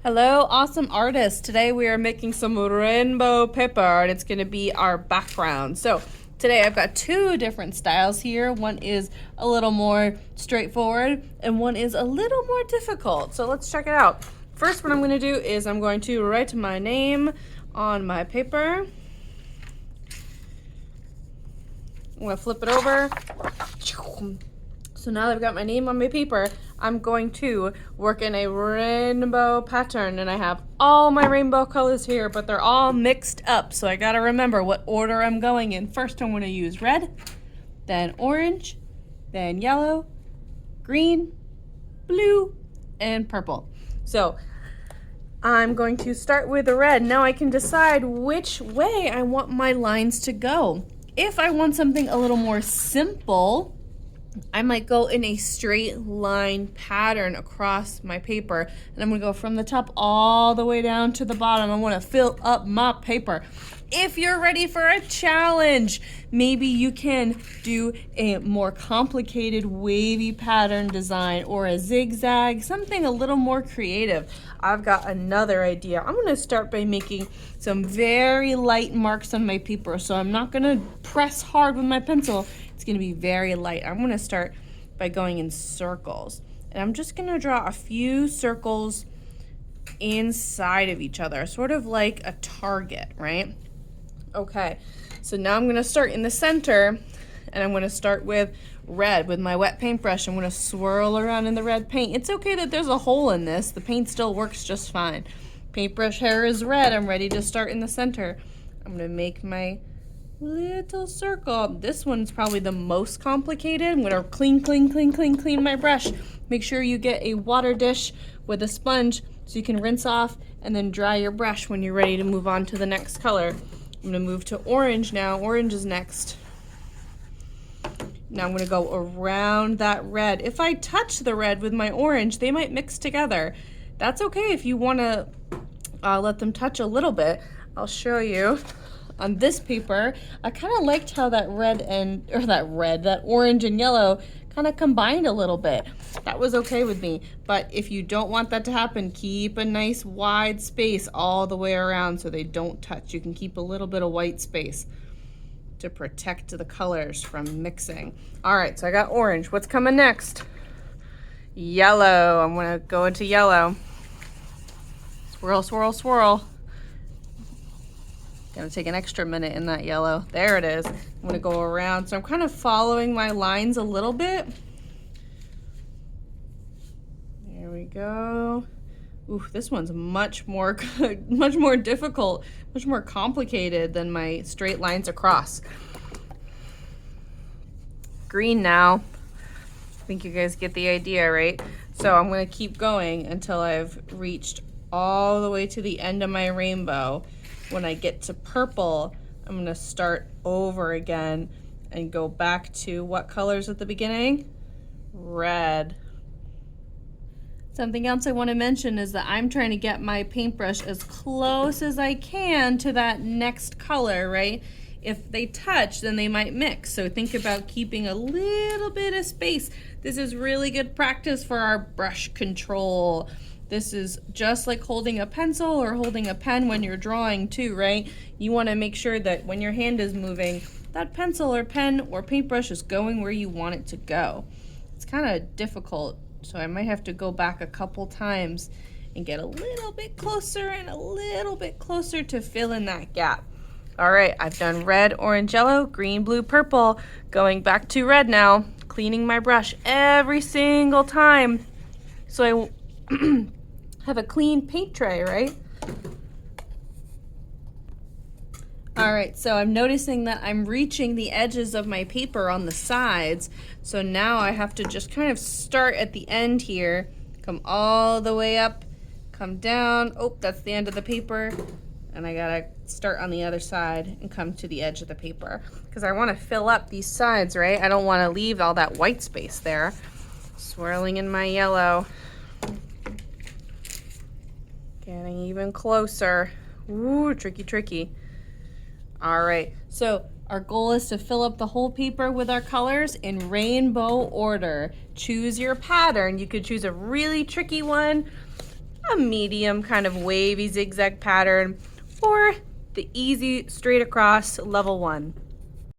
Hello, awesome artists. Today we are making some rainbow paper and it's going to be our background. So today I've got two different styles here. One is a little more straightforward and one is a little more difficult. So let's check it out. First, what I'm going to do is I'm going to write my name on my paper. I'm going to flip it over. So now that I've got my name on my paper, I'm going to work in a rainbow pattern, and I have all my rainbow colors here, but they're all mixed up. So I gotta remember what order I'm going in. First, I'm gonna use red, then orange, then yellow, green, blue, and purple. So I'm going to start with the red. Now I can decide which way I want my lines to go. If I want something a little more simple, I might go in a straight line pattern across my paper, and I'm gonna go from the top all the way down to the bottom. I wanna fill up my paper. If you're ready for a challenge, maybe you can do a more complicated wavy pattern design or a zigzag, something a little more creative. I've got another idea. I'm gonna start by making some very light marks on my paper. So I'm not gonna press hard with my pencil. It's gonna be very light. I'm gonna start by going in circles. And I'm just gonna draw a few circles inside of each other, sort of like a target, right? Okay, so now I'm gonna start in the center, and I'm gonna start with red with my wet paintbrush. I'm gonna swirl around in the red paint. It's okay that there's a hole in this. The paint still works just fine. Paintbrush hair is red. I'm ready to start in the center. I'm gonna make my little circle. This one's probably the most complicated. I'm gonna clean my brush. Make sure you get a water dish with a sponge so you can rinse off and then dry your brush when you're ready to move on to the next color. I'm gonna move to orange now. Orange is next. Now I'm gonna go around that red. If I touch the red with my orange, they might mix together. That's okay if you wanna let them touch a little bit. I'll show you. On this paper, I kind of liked how that that orange and yellow kind of combined a little bit. That was okay with me. But if you don't want that to happen, keep a nice wide space all the way around so they don't touch. You can keep a little bit of white space to protect the colors from mixing. All right, so I got orange. What's coming next? Yellow. I'm gonna go into yellow. Swirl, swirl, swirl. Gonna take an extra minute in that yellow. There it is. I'm gonna go around. So I'm kind of following my lines a little bit. There we go. Ooh, this one's much more difficult, much more complicated than my straight lines across. Green now. I think you guys get the idea, right? So I'm gonna keep going until I've reached all the way to the end of my rainbow. When I get to purple, I'm gonna start over again and go back to what colors at the beginning? Red. Something else I want to mention is that I'm trying to get my paintbrush as close as I can to that next color, right? If they touch, then they might mix. So think about keeping a little bit of space. This is really good practice for our brush control. This is just like holding a pencil or holding a pen when you're drawing too, right? You want to make sure that when your hand is moving, that pencil or pen or paintbrush is going where you want it to go. It's kind of difficult, so I might have to go back a couple times and get a little bit closer and a little bit closer to fill in that gap. All right, I've done red, orange, yellow, green, blue, purple. Going back to red now, cleaning my brush every single time so I have a clean paint tray, right? All right, so I'm noticing that I'm reaching the edges of my paper on the sides. So now I have to just kind of start at the end here, come all the way up, come down. Oh, that's the end of the paper. And I gotta start on the other side and come to the edge of the paper because I wanna fill up these sides, right? I don't wanna leave all that white space there. Swirling in my yellow. Getting even closer. Ooh, tricky, tricky. All right, so our goal is to fill up the whole paper with our colors in rainbow order. Choose your pattern. You could choose a really tricky one. a medium kind of wavy zigzag pattern, or the easy straight across level 1.